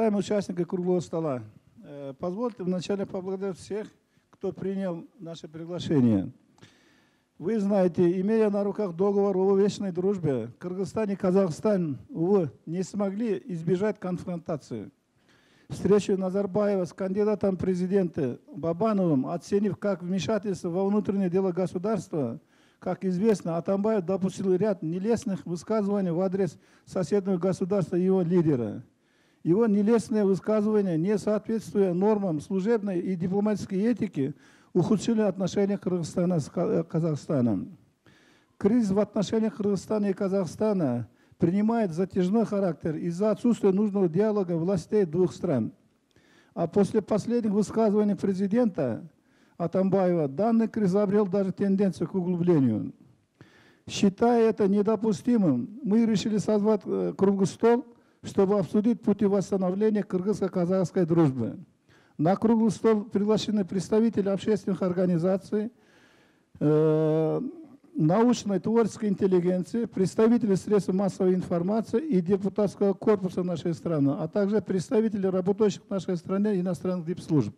Уважаемые участники круглого стола, позвольте вначале поблагодарить всех, кто принял наше приглашение. Вы знаете, имея на руках договор о вечной дружбе, Кыргызстан и Казахстан, увы, не смогли избежать конфронтации. Встречу Назарбаева с кандидатом президента Бабановым, оценив как вмешательство во внутреннее дело государства, как известно, Атамбаев допустил ряд нелестных высказываний в адрес соседнего государства и его лидера. Его нелестные высказывания, не соответствуя нормам служебной и дипломатической этики, ухудшили отношения Кыргызстана с Казахстаном. Кризис в отношениях Кыргызстана и Казахстана принимает затяжной характер из-за отсутствия нужного диалога властей двух стран. А после последних высказываний президента Атамбаева данный кризис обрел даже тенденцию к углублению. Считая это недопустимым, мы решили созвать круглый стол, чтобы обсудить пути восстановления кыргызско-казахской дружбы. На круглый стол приглашены представители общественных организаций, научной творческой интеллигенции, представители средств массовой информации и депутатского корпуса нашей страны, а также представители работающих в нашей стране иностранных дипслужб.